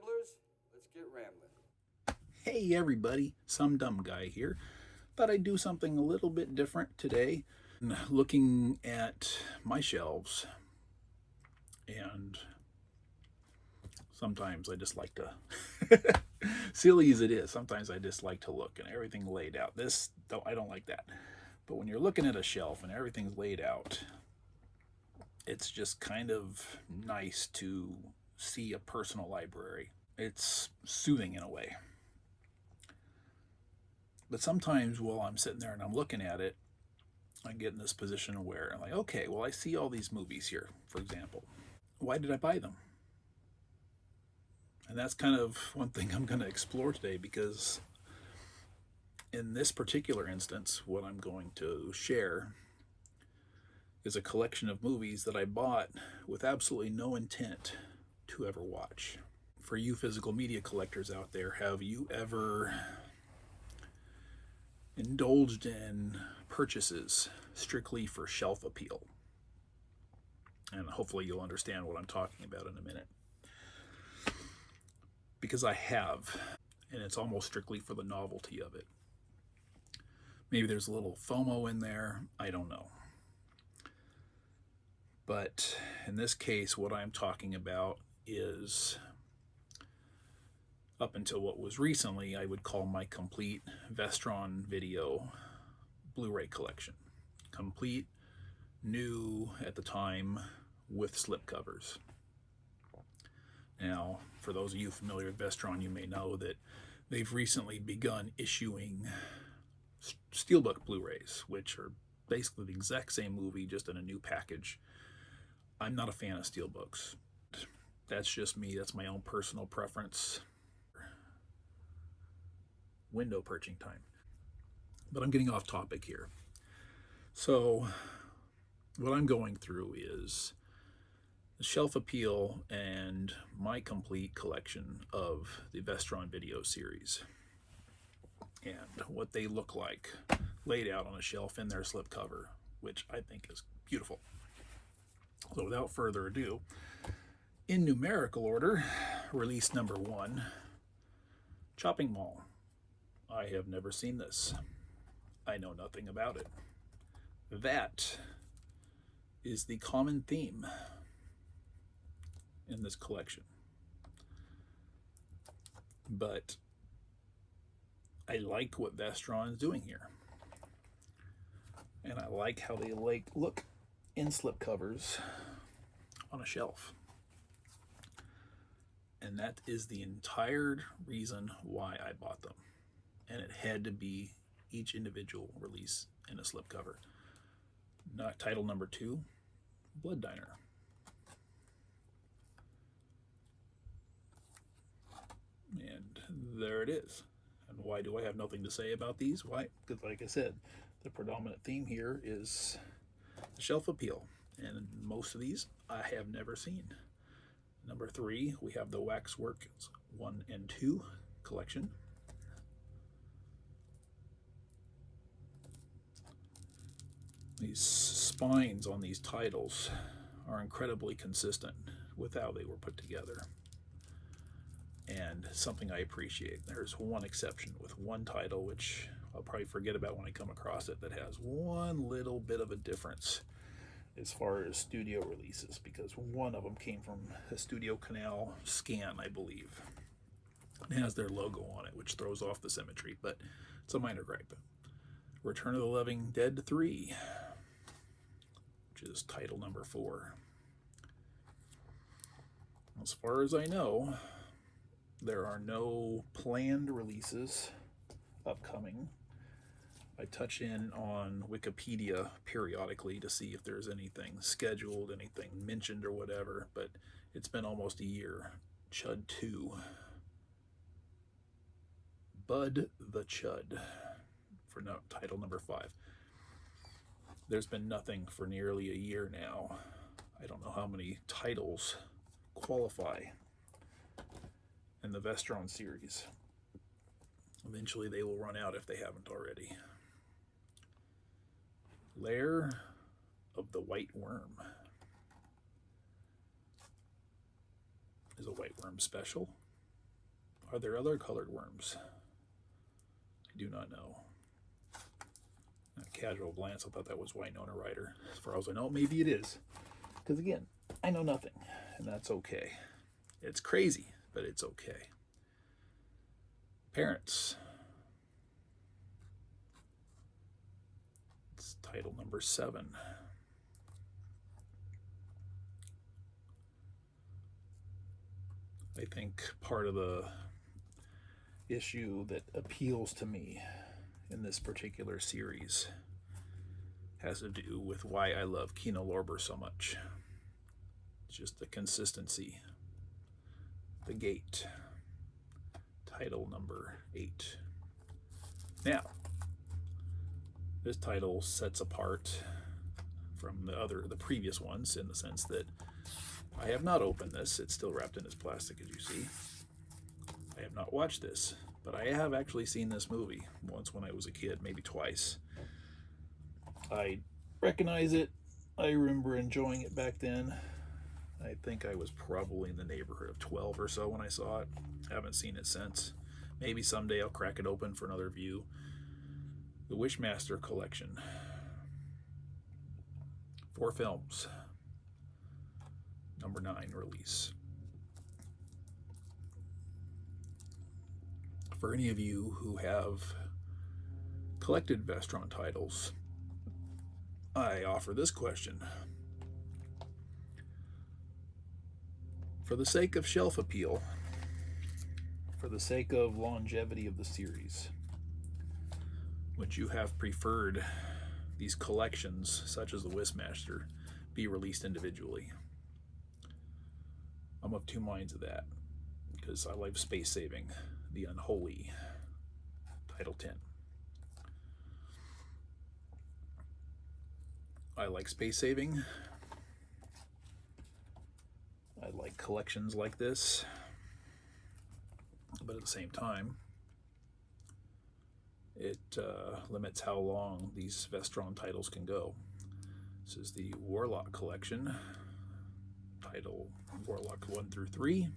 ramblers, let's get rambling. Hey everybody, some dumb guy here. Thought I'd do something a little bit different today. Looking at my shelves, and sometimes I just like to, silly as it is, sometimes I just like to look and everything laid out. I don't like that. But when you're looking at a shelf and everything's laid out, it's just kind of nice to see a personal library. It's soothing in a way. But sometimes while I'm sitting there and I'm looking at it, I get in this position where I'm like, okay, well, I see all these movies here, for example. Why did I buy them? And that's kind of one thing I'm going to explore today, because in this particular instance, what I'm going to share is a collection of movies that I bought with absolutely no intent to ever watch. For you physical media collectors out there, have you ever indulged in purchases strictly for shelf appeal? And hopefully you'll understand what I'm talking about in a minute. Because I have, and it's almost strictly for the novelty of it. Maybe there's a little FOMO in there, I don't know. But in this case, what I'm talking about is, up until what was recently, I would call my complete Vestron video Blu-ray collection. Complete, new at the time, with slipcovers. Now, for those of you familiar with Vestron, you may know that they've recently begun issuing Steelbook Blu-rays, which are basically the exact same movie, just in a new package. I'm not a fan of Steelbooks. That's just me. That's my own personal preference. Window perching time. But I'm getting off topic here. So, what I'm going through is the shelf appeal and my complete collection of the Vestron video series, and what they look like laid out on a shelf in their slipcover, which I think is beautiful. So without further ado, in numerical order, release number 1, Chopping Mall. I have never seen this. I know nothing about it. That is the common theme in this collection. But I like what Vestron is doing here. And I like how they look in slipcovers on a shelf. And that is the entire reason why I bought them. And it had to be each individual release in a slipcover. Not title number 2, Blood Diner. And there it is. And why do I have nothing to say about these? Why? Because, like I said, the predominant theme here is the shelf appeal. And most of these I have never seen. Number 3, we have the Waxworks 1 and 2 collection. These spines on these titles are incredibly consistent with how they were put together, and something I appreciate. There's one exception with one title, which I'll probably forget about when I come across it, that has one little bit of a difference as far as studio releases, because one of them came from a Studio Canal scan, I believe. It has their logo on it, which throws off the symmetry, but it's a minor gripe. Return of the Living Dead 3, which is title number 4. As far as I know, there are no planned releases upcoming. I touch in on Wikipedia periodically to see if there's anything scheduled, anything mentioned or whatever, but it's been almost a year. Chud 2. Bud the Chud, for title number 5. There's been nothing for nearly a year now. I don't know how many titles qualify in the Vestron series. Eventually they will run out if they haven't already. Lair of the White Worm is a White Worm special. Are there other colored worms? I do not know. A casual glance, I thought that was Winona Ryder. As far as I know, maybe it is. Because again, I know nothing, and that's okay. It's crazy, but it's okay. Parents. It's title number 7. I think part of the issue that appeals to me in this particular series has to do with why I love Kino Lorber so much. It's just the consistency. The Gate. Title number 8. Now, this title sets apart from the previous ones in the sense that I have not opened this. It's still wrapped in its plastic, as you see. I have not watched this, but I have actually seen this movie once when I was a kid, maybe twice. I recognize it. I remember enjoying it back then. I think I was probably in the neighborhood of 12 or so when I saw it. I haven't seen it since. Maybe someday I'll crack it open for another view. The Wishmaster Collection. 4 films. Number 9 release. For any of you who have collected Vestron titles, I offer this question. For the sake of shelf appeal, for the sake of longevity of the series, would you have preferred these collections, such as the Wishmaster, be released individually? I'm of two minds of that, because I like Space Saving, the Unholy, Title 10. I like Space Saving. I like collections like this, but at the same time, it limits how long these Vestron titles can go. This is the Warlock Collection, title Warlock 1 through 3.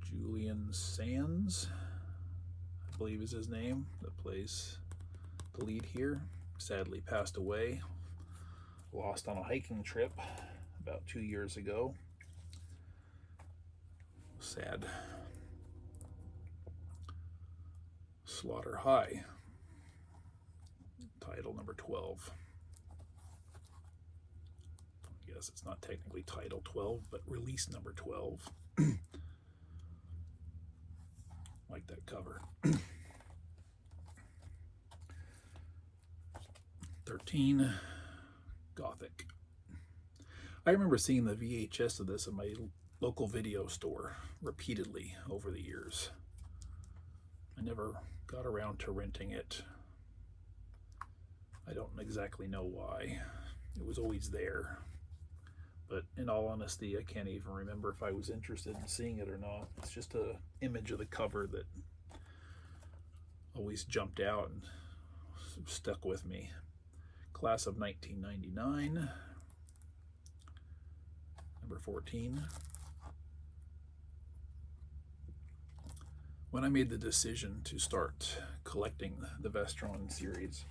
Julian Sands, I believe is his name, that plays the lead here. Sadly passed away, lost on a hiking trip about 2 years ago. Sad. Slaughter High, title number 12. I guess it's not technically title 12, but release number 12. Like that cover. 13, Gothic. I remember seeing the VHS of this at my local video store repeatedly over the years. I never got around to renting it. I don't exactly know why. It was always there. But in all honesty, I can't even remember if I was interested in seeing it or not. It's just an image of the cover that always jumped out and stuck with me. Class of 1999. Number 14. When I made the decision to start collecting the Vestron series,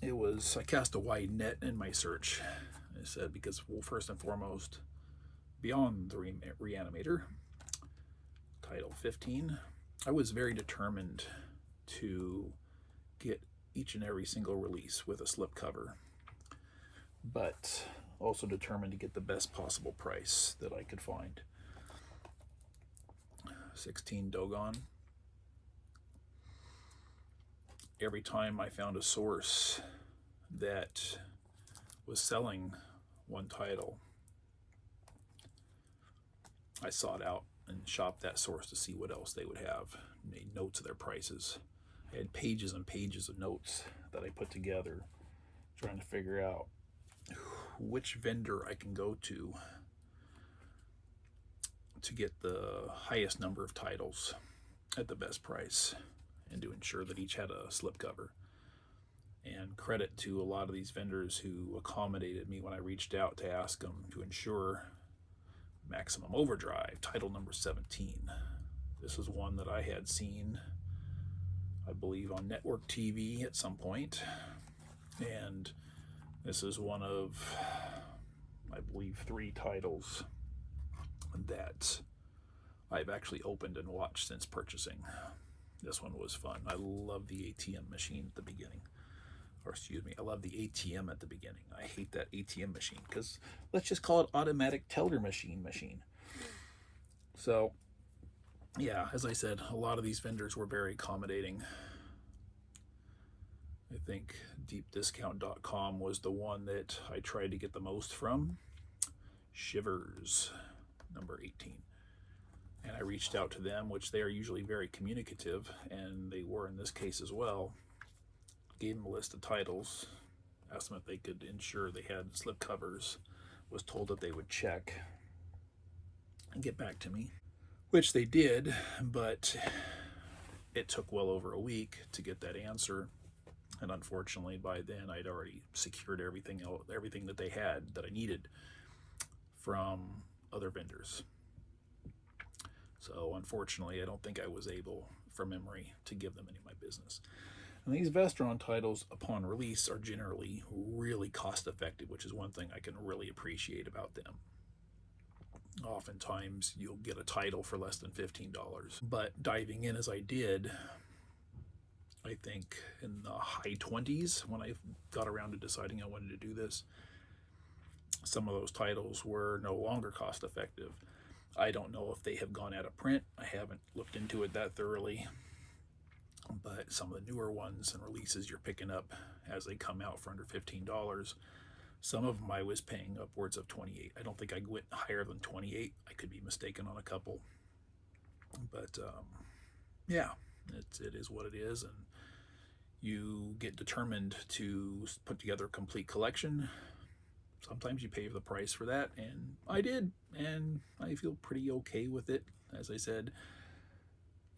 I cast a wide net in my search. I said, because, well, first and foremost, beyond the Reanimator, title 15, I was very determined to get each and every single release with a slipcover, but also determined to get the best possible price that I could find. 16 Dogon. Every time I found a source that was selling one title, I sought out and shopped that source to see what else they would have. Made notes of their prices. I had pages and pages of notes that I put together trying to figure out which vendor I can go to get the highest number of titles at the best price, and to ensure that each had a slipcover. And credit to a lot of these vendors who accommodated me when I reached out to ask them to insure Maximum Overdrive, title number 17. This is one that I had seen, I believe, on network TV at some point. And this is one of, I believe, 3 titles that I've actually opened and watched since purchasing. This one was fun. I love the ATM machine at the beginning. Or excuse me, I love the ATM at the beginning. I hate that ATM machine because let's just call it automatic teller machine. So, yeah, as I said, a lot of these vendors were very accommodating. I think deepdiscount.com was the one that I tried to get the most from. Shivers, number 18. And I reached out to them, which they are usually very communicative, and they were in this case as well. Gave them a list of titles, asked them if they could ensure they had slip covers, was told that they would check and get back to me, which they did, but it took well over a week to get that answer. And unfortunately, by then I'd already secured everything that they had that I needed from other vendors. So unfortunately, I don't think I was able, from memory, to give them any of my business. And these Vestron titles, upon release, are generally really cost effective, which is one thing I can really appreciate about them. Oftentimes, you'll get a title for less than $15. But diving in as I did, I think in the high 20s, when I got around to deciding I wanted to do this, some of those titles were no longer cost effective. I don't know if they have gone out of print. I haven't looked into it that thoroughly. But some of the newer ones and releases you're picking up as they come out for under $15. Some of them I was paying upwards of $28. I don't think I went higher than $28. I could be mistaken on a couple. But yeah, it is what it is. And you get determined to put together a complete collection. Sometimes you pay the price for that, and I did. And I feel pretty okay with it. As I said,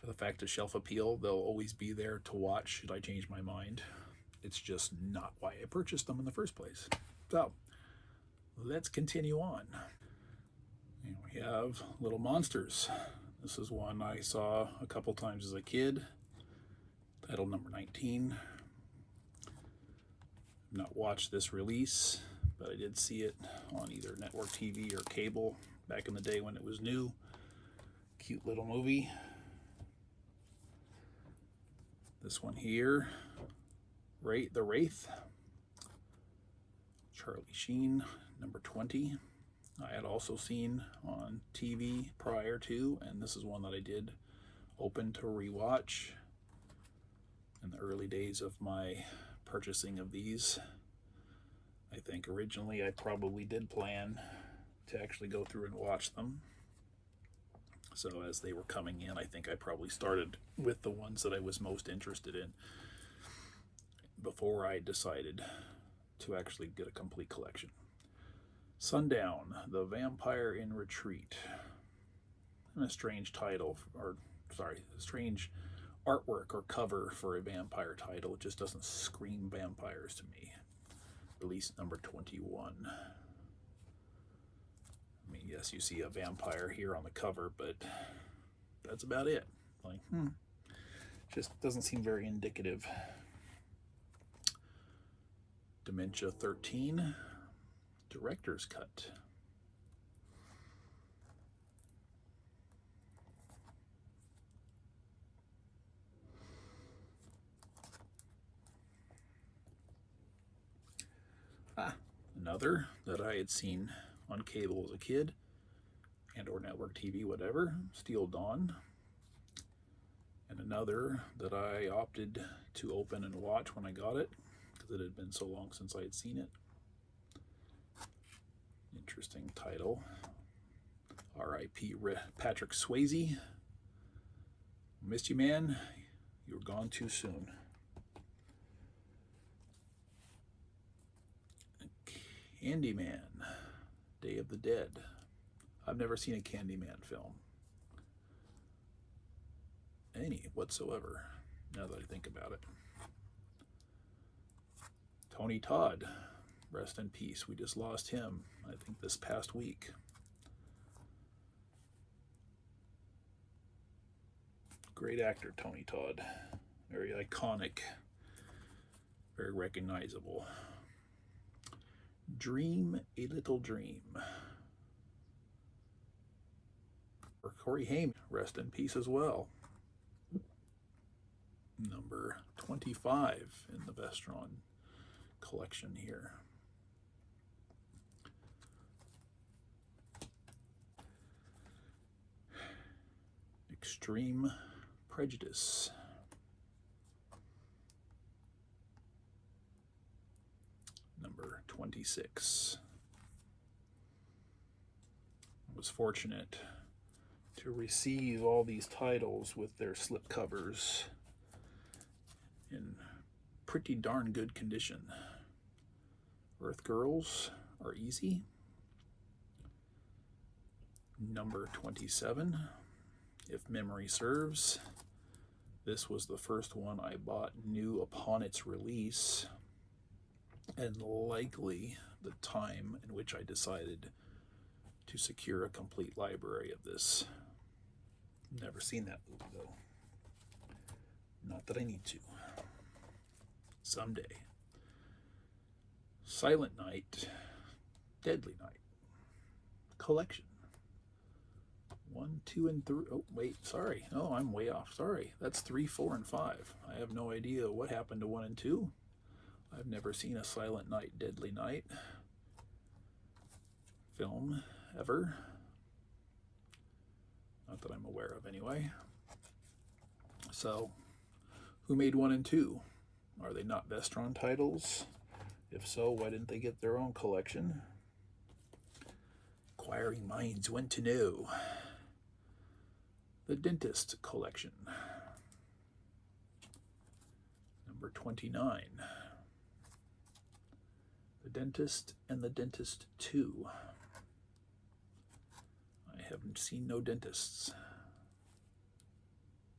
for the fact of shelf appeal, they'll always be there to watch should I change my mind. It's just not why I purchased them in the first place. So, let's continue on. And we have Little Monsters. This is one I saw a couple times as a kid. Title number 19. I've not watched this release, but I did see it on either network TV or cable back in the day when it was new. Cute little movie. This one here, The Wraith, Charlie Sheen, number 20. I had also seen on TV prior to, and this is one that I did open to rewatch in the early days of my purchasing of these. I think originally I probably did plan to actually go through and watch them. So as they were coming in, I think I probably started with the ones that I was most interested in before I decided to actually get a complete collection. Sundown, The Vampire in Retreat. And a strange title, strange artwork or cover for a vampire title. It just doesn't scream vampires to me. Release number 21. I mean, yes, you see a vampire here on the cover, but that's about it. Like, just doesn't seem very indicative. Dementia 13, Director's Cut. Another that I had seen on cable as a kid and or network TV, whatever, Steel Dawn. And another that I opted to open and watch when I got it because it had been so long since I had seen it. Interesting title. R.I.P. Patrick Swayze. Missed you, man. You were gone too soon. Candyman, Day of the Dead. I've never seen a Candyman film. Any whatsoever, now that I think about it. Tony Todd, rest in peace. We just lost him, I think, this past week. Great actor, Tony Todd. Very iconic, very recognizable. Dream a Little Dream. For Corey Haim, rest in peace as well. Number 25 in the Vestron collection here. Extreme Prejudice. Number 26. I was fortunate to receive all these titles with their slipcovers in pretty darn good condition. Earth Girls Are Easy. Number 27. If memory serves, this was the first one I bought new upon its release, and likely the time in which I decided to secure a complete library of this. Never seen that movie though. Not that I need to. Someday. Silent Night, Deadly Night. Collection. 1, 2, and 3. Oh, wait, sorry. No, I'm way off. Sorry. That's 3, 4, and 5. I have no idea what happened to 1 and 2. I've never seen a Silent Night, Deadly Night film ever. Not that I'm aware of, anyway. So, who made 1 and 2? Are they not Vestron titles? If so, why didn't they get their own collection? Inquiring minds want to know. The Dentist Collection. Number 29. The Dentist and the Dentist 2. I haven't seen no dentists.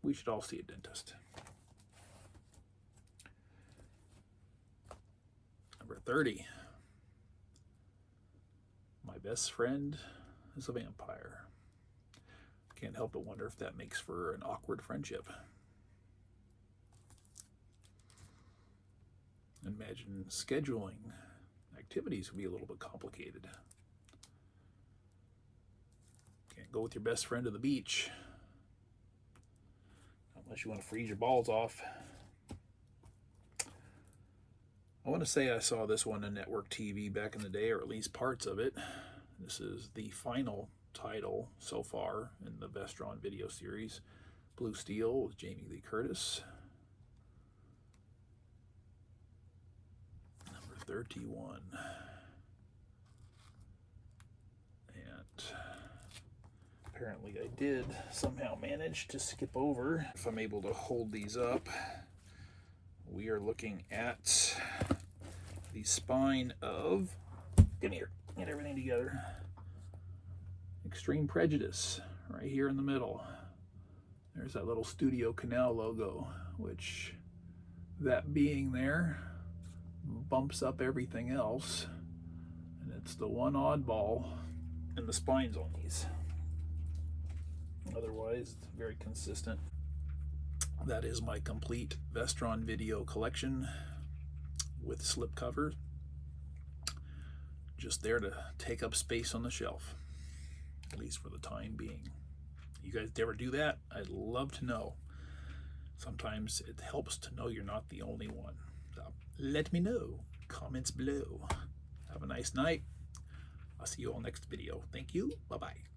We should all see a dentist. Number 30. My Best Friend is a Vampire. Can't help but wonder if that makes for an awkward friendship. Imagine scheduling activities would be a little bit complicated. Can't go with your best friend to the beach unless you want to freeze your balls off. I want to say I saw this one on network TV back in the day, or at least parts of it. This is the final title so far in the Vestron video series, Blue Steel with Jamie Lee Curtis. Number 31. And apparently I did somehow manage to skip over. If I'm able to hold these up, we are looking at the spine of, come here, get everything together. Extreme Prejudice, right here in the middle. There's that little Studio Canal logo, which, that being there, bumps up everything else. And it's the one oddball in the spines on these. Otherwise, it's very consistent. That is my complete Vestron video collection with slipcover. Just there to take up space on the shelf, at least for the time being. You guys ever do that? I'd love to know. Sometimes it helps to know you're not the only one. So let me know. Comments below. Have a nice night. I'll see you all next video. Thank you. Bye-bye.